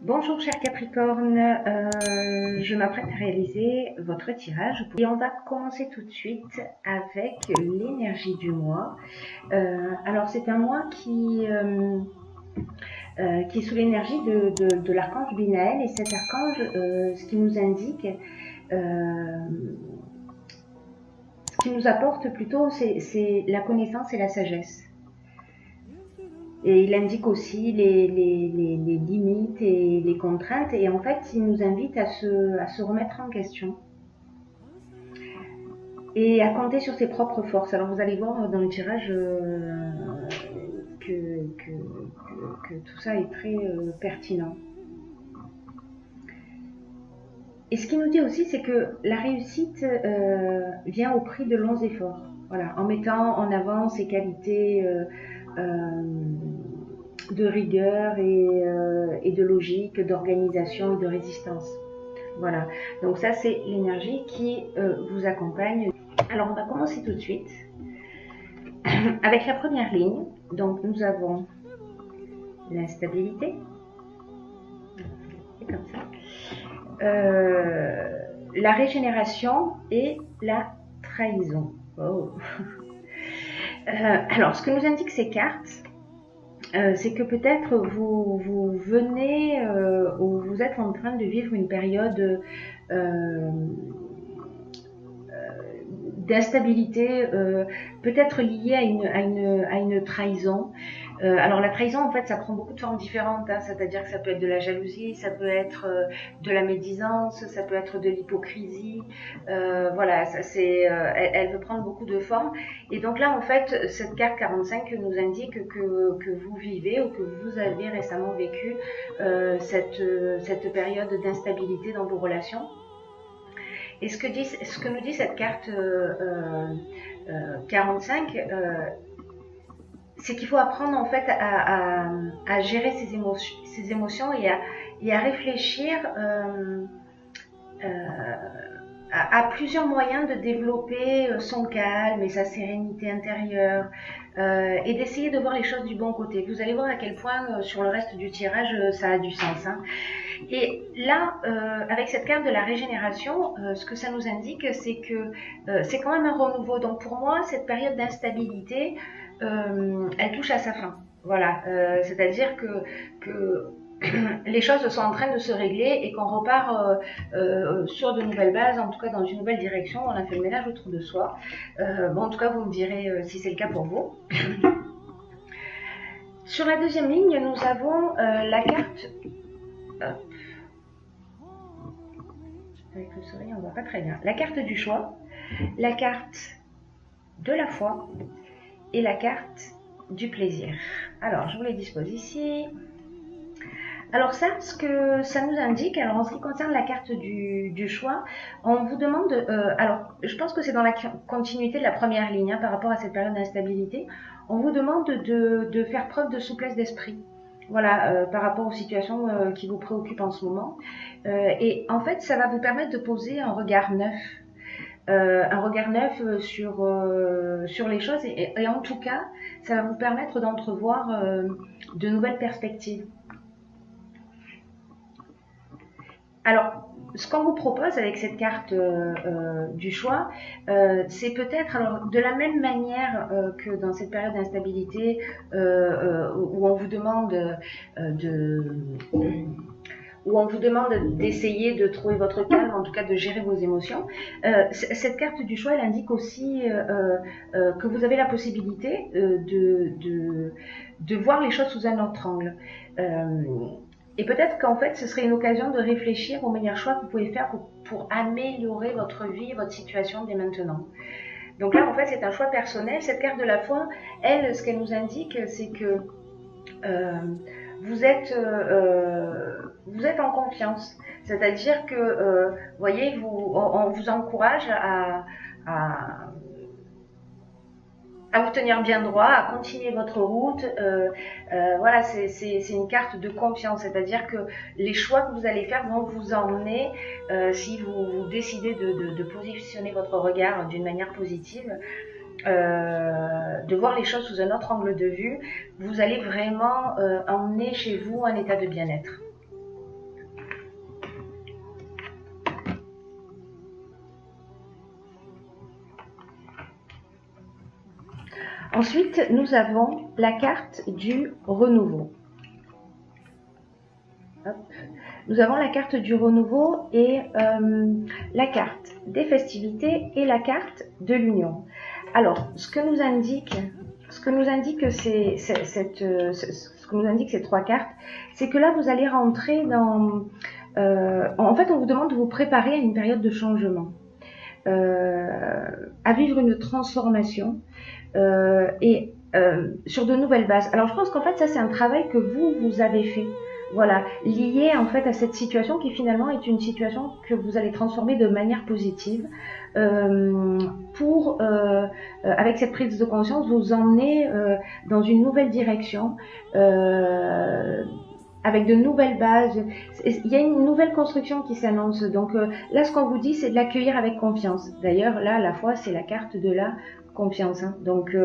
Bonjour cher Capricorne, je m'apprête à réaliser votre tirage et on va commencer tout de suite avec l'énergie du mois. Alors c'est un mois qui est sous l'énergie de l'archange Binaël, et cet archange, ce qui nous indique, ce qui nous apporte plutôt, c'est la connaissance et la sagesse. Et il indique aussi les limites et les contraintes, et en fait il nous invite à se remettre en question et à compter sur ses propres forces. Alors vous allez voir dans le tirage que tout ça est très pertinent. Et ce qu'il nous dit aussi, c'est que la réussite vient au prix de longs efforts. Voilà, en mettant en avant ses qualités de rigueur et de logique, d'organisation et de résistance. Voilà, donc ça c'est l'énergie qui vous accompagne. Alors on va commencer tout de suite avec la première ligne. Donc nous avons l'instabilité, c'est comme ça, la régénération et la trahison. Oh. Alors ce que nous indiquent ces cartes, c'est que peut-être vous venez ou vous êtes en train de vivre une période d'instabilité, peut-être liée à une trahison. Alors la trahison, en fait, ça prend beaucoup de formes différentes, hein, c'est-à-dire que ça peut être de la jalousie, ça peut être de la médisance, ça peut être de l'hypocrisie, voilà, elle peut prendre beaucoup de formes. Et donc là, en fait, cette carte 45 nous indique que vous vivez ou que vous avez récemment vécu cette période d'instabilité dans vos relations. Et ce que nous dit cette carte 45, c'est qu'il faut apprendre en fait à gérer ses émotions et à réfléchir à plusieurs moyens de développer son calme et sa sérénité intérieure, et d'essayer de voir les choses du bon côté. Vous allez voir à quel point sur le reste du tirage ça a du sens, hein. Et là, avec cette carte de la régénération, ce que ça nous indique, c'est que c'est quand même un renouveau. Donc pour moi, cette période d'instabilité, elle touche à sa fin. Voilà, c'est-à-dire que les choses sont en train de se régler et qu'on repart sur de nouvelles bases, en tout cas dans une nouvelle direction. On a fait le ménage autour de soi. Bon, en tout cas, vous me direz si c'est le cas pour vous. Sur la deuxième ligne, nous avons la carte... Avec le soleil, on ne voit pas très bien. La carte du choix, la carte de la foi et la carte du plaisir. Alors, je vous les dispose ici. Alors ça, ce que ça nous indique, alors en ce qui concerne la carte du choix, on vous demande, alors je pense que c'est dans la continuité de la première ligne, hein, par rapport à cette période d'instabilité, on vous demande de faire preuve de souplesse d'esprit. Voilà, par rapport aux situations qui vous préoccupent en ce moment. Et en fait, ça va vous permettre de poser un regard neuf. Sur les choses, et en tout cas, ça va vous permettre d'entrevoir de nouvelles perspectives. Alors, ce qu'on vous propose avec cette carte du choix, c'est peut-être, alors de la même manière que dans cette période d'instabilité où on vous demande où on vous demande d'essayer de trouver votre calme, en tout cas de gérer vos émotions. Cette carte du choix, elle indique aussi que vous avez la possibilité de voir les choses sous un autre angle. Et peut-être qu'en fait, ce serait une occasion de réfléchir aux meilleurs choix que vous pouvez faire pour améliorer votre vie, votre situation dès maintenant. Donc là, en fait, c'est un choix personnel. Cette carte de la foi, elle, ce qu'elle nous indique, c'est que vous êtes en confiance. C'est-à-dire que, voyez, on vous encourage à vous tenir bien droit, à continuer votre route. Voilà, c'est une carte de confiance, c'est-à-dire que les choix que vous allez faire vont vous emmener, si vous décidez de positionner votre regard d'une manière positive, de voir les choses sous un autre angle de vue, vous allez vraiment emmener chez vous un état de bien-être. Ensuite, nous avons la carte du renouveau. Hop. Nous avons la carte du renouveau et la carte des festivités et la carte de l'union. Alors, ce que nous indique ces trois cartes, c'est que là, vous allez rentrer dans... en fait, on vous demande de vous préparer à une période de changement, à vivre une transformation et sur de nouvelles bases. Alors, je pense qu'en fait, ça, c'est un travail que vous avez fait. Voilà, lié en fait à cette situation qui finalement est une situation que vous allez transformer de manière positive pour, avec cette prise de conscience, vous emmener dans une nouvelle direction, avec de nouvelles bases. Il y a une nouvelle construction qui s'annonce. Donc là, ce qu'on vous dit, c'est de l'accueillir avec confiance. D'ailleurs, là, à la fois, c'est la carte de la confiance. Hein. Donc,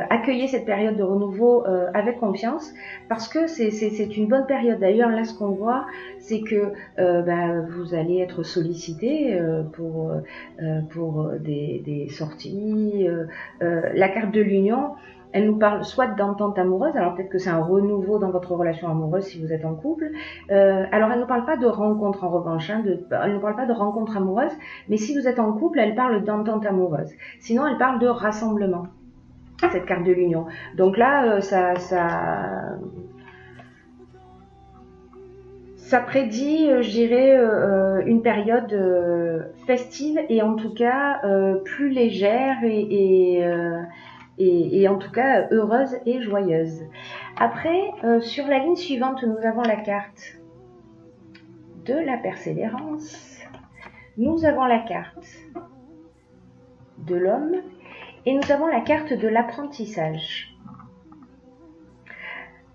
accueillez cette période de renouveau avec confiance parce que c'est une bonne période. D'ailleurs, là, ce qu'on voit, c'est que vous allez être sollicité pour des sorties. La carte de l'union, elle nous parle soit d'entente amoureuse, alors peut-être que c'est un renouveau dans votre relation amoureuse si vous êtes en couple. Alors elle ne parle pas de rencontre en revanche, hein, elle ne parle pas de rencontre amoureuse, mais si vous êtes en couple, elle parle d'entente amoureuse. Sinon, elle parle de rassemblement, cette carte de l'union. Donc là, ça prédit, je dirais, une période festive et en tout cas plus légère et en tout cas heureuse et joyeuse. Après, sur la ligne suivante, nous avons la carte de la persévérance. Nous avons la carte de l'homme et nous avons la carte de l'apprentissage.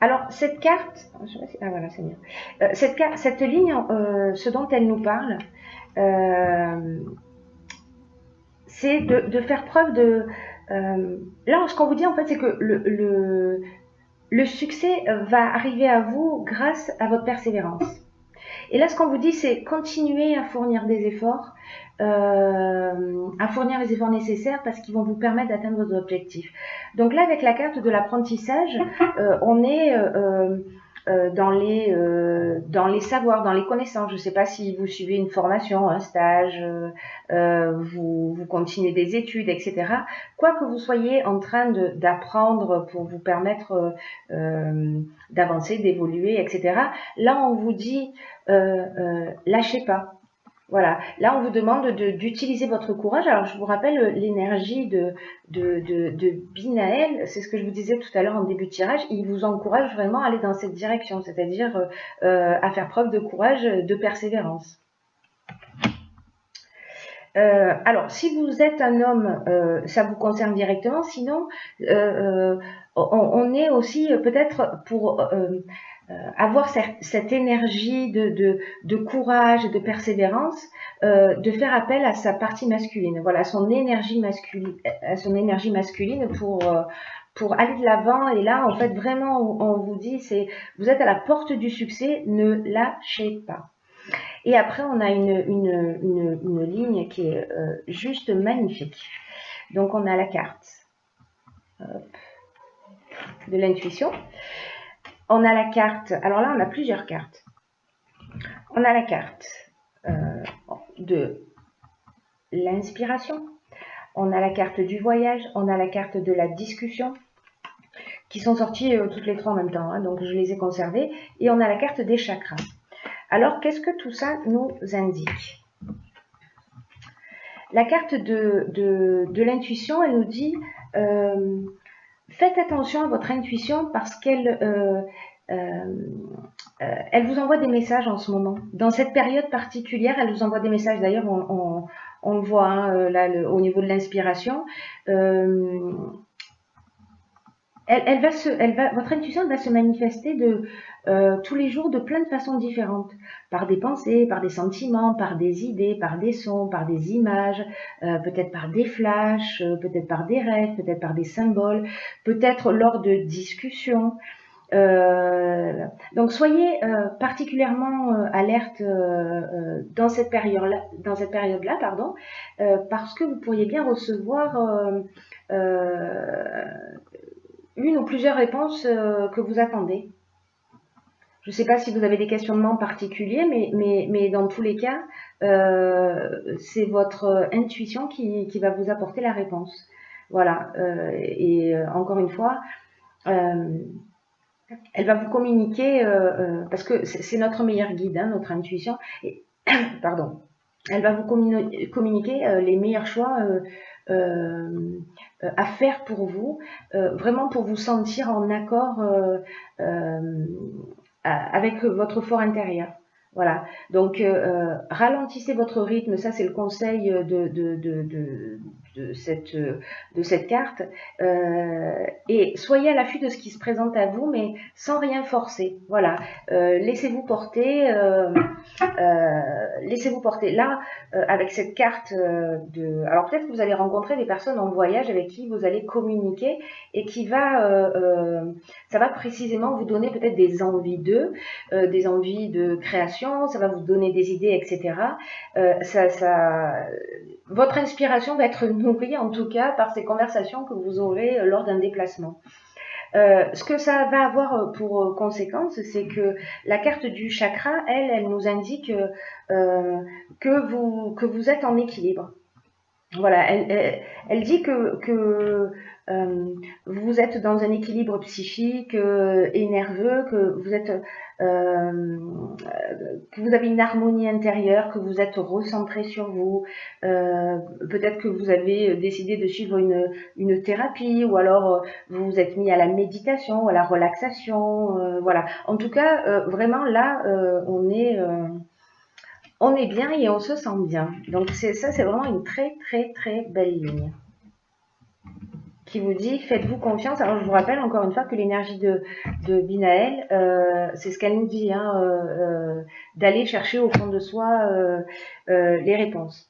Alors, cette carte, voilà, c'est bien. Cette ligne, ce dont elle nous parle, c'est de faire preuve de... là, ce qu'on vous dit, en fait, c'est que le succès va arriver à vous grâce à votre persévérance. Et là, ce qu'on vous dit, c'est continuer à fournir des efforts, à fournir les efforts nécessaires parce qu'ils vont vous permettre d'atteindre vos objectifs. Donc là, avec la carte de l'apprentissage, on est dans les savoirs, dans les connaissances. Je ne sais pas si vous suivez une formation, un stage, vous continuez des études, etc. Quoi que vous soyez en train d'apprendre pour vous permettre d'avancer, d'évoluer, etc. Là, on vous dit lâchez pas. Voilà, là on vous demande d'utiliser votre courage. Alors je vous rappelle l'énergie de Binaël, c'est ce que je vous disais tout à l'heure en début de tirage, il vous encourage vraiment à aller dans cette direction, c'est-à-dire à faire preuve de courage, de persévérance. Alors, si vous êtes un homme, ça vous concerne directement, sinon on est aussi peut-être pour... avoir cette énergie de courage et de persévérance, de faire appel à sa partie masculine, voilà, à son énergie masculine pour aller de l'avant. Et là, en fait, vraiment, on vous dit, vous êtes à la porte du succès, ne lâchez pas. Et après, on a une ligne qui est juste magnifique. Donc, on a la carte de l'intuition. On a la carte, alors là on a plusieurs cartes. On a la carte de l'inspiration, on a la carte du voyage, on a la carte de la discussion, qui sont sorties toutes les trois en même temps, hein, donc je les ai conservées, et on a la carte des chakras. Alors qu'est-ce que tout ça nous indique? La carte de l'intuition, elle nous dit... faites attention à votre intuition parce qu'elle elle vous envoie des messages en ce moment. Dans cette période particulière, elle vous envoie des messages. D'ailleurs, on le voit hein, là, au niveau de l'inspiration. Votre intuition va se manifester tous les jours de plein de façons différentes, par des pensées, par des sentiments, par des idées, par des sons, par des images, peut-être par des flashs, peut-être par des rêves, peut-être par des symboles, peut-être lors de discussions. Donc soyez particulièrement alerte dans cette période-là, pardon, parce que vous pourriez bien recevoir une ou plusieurs réponses que vous attendez. Je ne sais pas si vous avez des questionnements particuliers, mais dans tous les cas, c'est votre intuition qui va vous apporter la réponse. Voilà. Et encore une fois, elle va vous communiquer, parce que c'est notre meilleur guide, hein, notre intuition. Et, pardon. Elle va vous communiquer les meilleurs choix à faire pour vous, vraiment pour vous sentir en accord avec votre fort intérieur. Voilà, donc ralentissez votre rythme, ça c'est le conseil de cette carte, et soyez à l'affût de ce qui se présente à vous, mais sans rien forcer. Voilà, laissez-vous porter, laissez-vous porter. Là, avec cette carte alors peut-être que vous allez rencontrer des personnes en voyage avec qui vous allez communiquer et qui ça va précisément vous donner peut-être des envies d'eux, des envies de création, ça va vous donner des idées, etc. Votre inspiration va être nourrie en tout cas par ces conversations que vous aurez lors d'un déplacement. Ce que ça va avoir pour conséquence, c'est que la carte du chakra, elle nous indique que vous êtes en équilibre. Voilà, elle dit que vous êtes dans un équilibre psychique et nerveux, que vous avez une harmonie intérieure, que vous êtes recentré sur vous. Peut-être que vous avez décidé de suivre une thérapie, ou alors vous vous êtes mis à la méditation, à la relaxation. Voilà. En tout cas, vraiment là, on est bien et on se sent bien. Donc ça, c'est vraiment une très très très belle ligne qui vous dit faites-vous confiance. Alors je vous rappelle encore une fois que l'énergie de Binaël, c'est ce qu'elle nous dit, hein, d'aller chercher au fond de soi les réponses.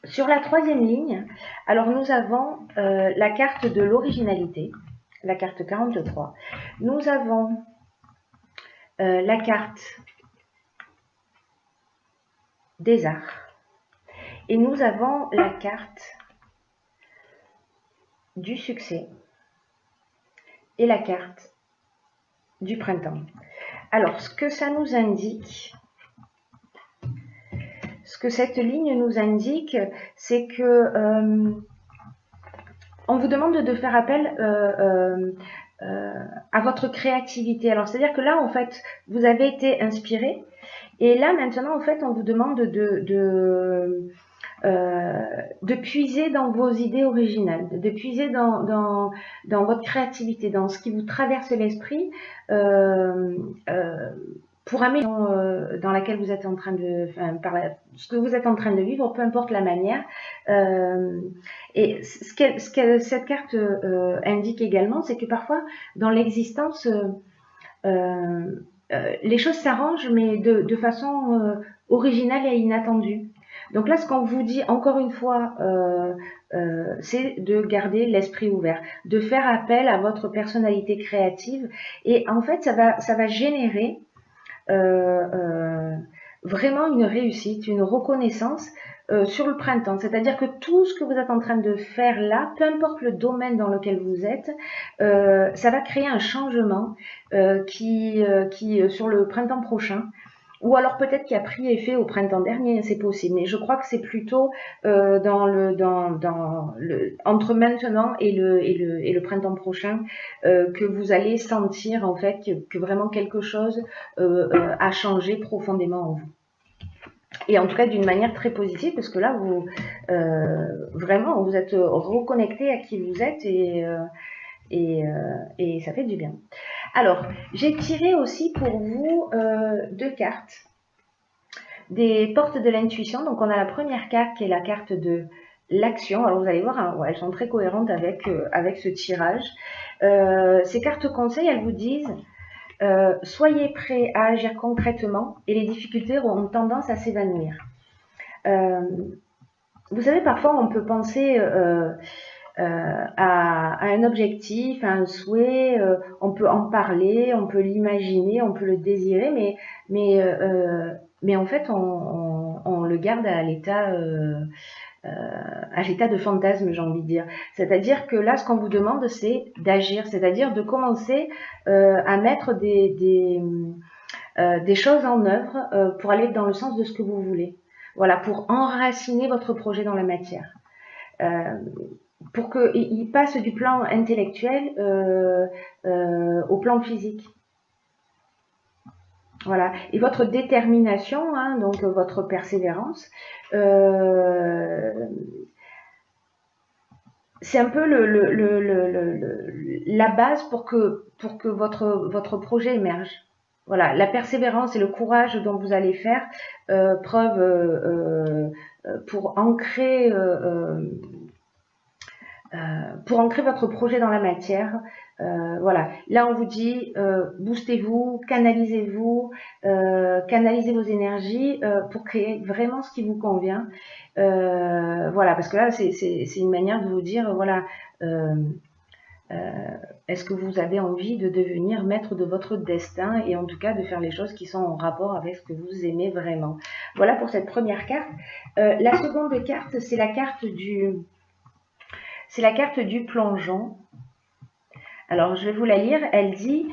Sur la troisième ligne, alors nous avons la carte de l'originalité, la carte 43. Nous avons la carte des arts. Et nous avons la carte du succès et la carte du printemps. Alors, ce que ça nous indique, ce que cette ligne nous indique, c'est que on vous demande de faire appel à votre créativité. Alors, c'est-à-dire que là, en fait, vous avez été inspiré, et là, maintenant, en fait, on vous demande de puiser dans vos idées originales, de puiser dans votre créativité, dans ce qui vous traverse l'esprit, pour améliorer dans laquelle vous êtes en train ce que vous êtes en train de vivre, peu importe la manière. Et ce que cette carte indique également, c'est que parfois, dans l'existence, les choses s'arrangent, mais de façon originale et inattendue. Donc là, ce qu'on vous dit, encore une fois, c'est de garder l'esprit ouvert, de faire appel à votre personnalité créative. Et en fait, ça va générer vraiment une réussite, une reconnaissance sur le printemps. C'est-à-dire que tout ce que vous êtes en train de faire là, peu importe le domaine dans lequel vous êtes, ça va créer un changement qui sur le printemps prochain, ou alors peut-être qui a pris effet au printemps dernier, c'est possible. Mais je crois que c'est plutôt entre maintenant et le printemps prochain que vous allez sentir en fait que vraiment quelque chose a changé profondément en vous. Et en tout cas d'une manière très positive, parce que là vous vraiment vous êtes reconnecté à qui vous êtes, et ça fait du bien. Alors, j'ai tiré aussi pour vous deux cartes des portes de l'intuition. Donc, on a la première carte qui est la carte de l'action. Alors, vous allez voir, hein, ouais, elles sont très cohérentes avec ce tirage. Ces cartes conseils, elles vous disent soyez prêts à agir concrètement et les difficultés auront tendance à s'évanouir. Vous savez, parfois, on peut penser à un objectif, à un souhait. On peut en parler, on peut l'imaginer, on peut le désirer, mais en fait, on le garde à l'état de fantasme, j'ai envie de dire. C'est-à-dire que là, ce qu'on vous demande, c'est d'agir, c'est-à-dire de commencer à mettre des choses en œuvre pour aller dans le sens de ce que vous voulez. Voilà, pour enraciner votre projet dans la matière. Pour qu'il passe du plan intellectuel au plan physique. Voilà. Et votre détermination, hein, donc votre persévérance, c'est un peu la base pour que votre projet émerge. Voilà, la persévérance et le courage dont vous allez faire preuve pour ancrer votre projet dans la matière. Voilà, là on vous dit boostez-vous, canalisez-vous, canalisez vos énergies pour créer vraiment ce qui vous convient. Voilà, parce que là c'est une manière de vous dire voilà, est-ce que vous avez envie de devenir maître de votre destin et en tout cas de faire les choses qui sont en rapport avec ce que vous aimez vraiment. Voilà pour cette première carte. La seconde carte, c'est la carte du plongeon. Alors, je vais vous la lire. Elle dit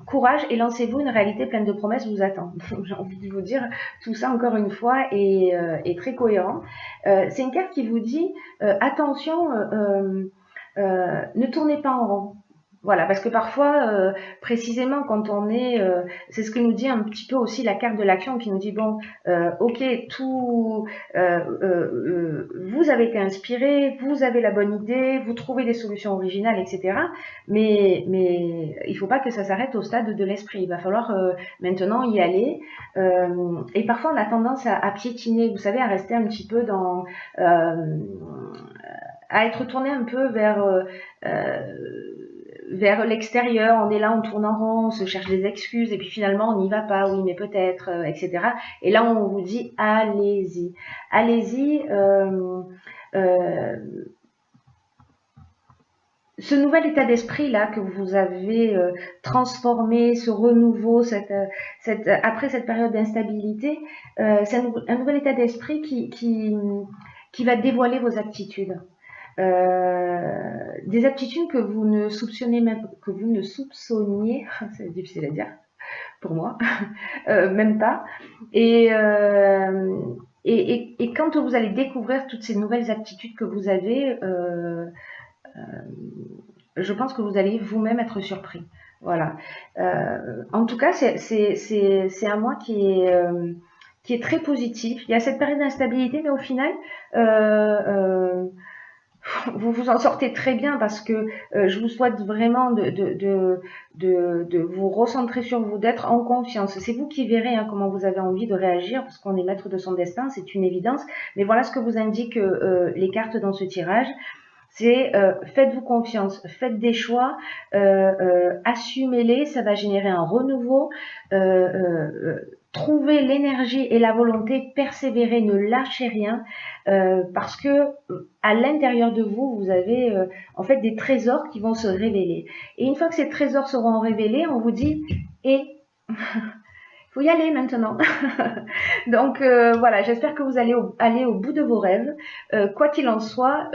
courage et lancez-vous, une réalité pleine de promesses vous attend. J'ai envie de vous dire, tout ça encore une fois est très cohérent. C'est une carte qui vous dit attention, ne tournez pas en rond. Voilà, parce que parfois, précisément quand on est, c'est ce que nous dit un petit peu aussi la carte de l'action qui nous dit bon, ok, tout, vous avez été inspiré, vous avez la bonne idée, vous trouvez des solutions originales, etc. Mais il faut pas que ça s'arrête au stade de l'esprit. Il va falloir maintenant y aller. Et parfois on a tendance à piétiner, vous savez, à rester un petit peu dans, à être tourné un peu vers l'extérieur, on est là, on tourne en rond, on se cherche des excuses, et puis finalement on n'y va pas, oui mais peut-être, etc. Et là on vous dit allez-y, allez-y. Ce nouvel état d'esprit là que vous avez transformé, ce renouveau, après cette période d'instabilité, c'est un nouvel état d'esprit qui va dévoiler vos aptitudes. Des aptitudes que vous ne soupçonnez même, que vous ne soupçonniez, c'est difficile à dire pour moi, même pas. Et quand vous allez découvrir toutes ces nouvelles aptitudes que vous avez, je pense que vous allez vous-même être surpris. Voilà. En tout cas, c'est un mois qui est très positif. Il y a cette période d'instabilité, mais au final, vous vous en sortez très bien parce que je vous souhaite vraiment de vous recentrer sur vous, d'être en confiance. C'est vous qui verrez hein, comment vous avez envie de réagir parce qu'on est maître de son destin, c'est une évidence. Mais voilà ce que vous indiquent les cartes dans ce tirage. C'est faites-vous confiance, faites des choix, assumez-les, ça va générer un renouveau. Trouvez l'énergie et la volonté, persévérez, ne lâchez rien, parce que à l'intérieur de vous, vous avez en fait des trésors qui vont se révéler. Et une fois que ces trésors seront révélés, on vous dit et faut y aller maintenant. Donc voilà, j'espère que vous allez aller au bout de vos rêves. Quoi qu'il en soit,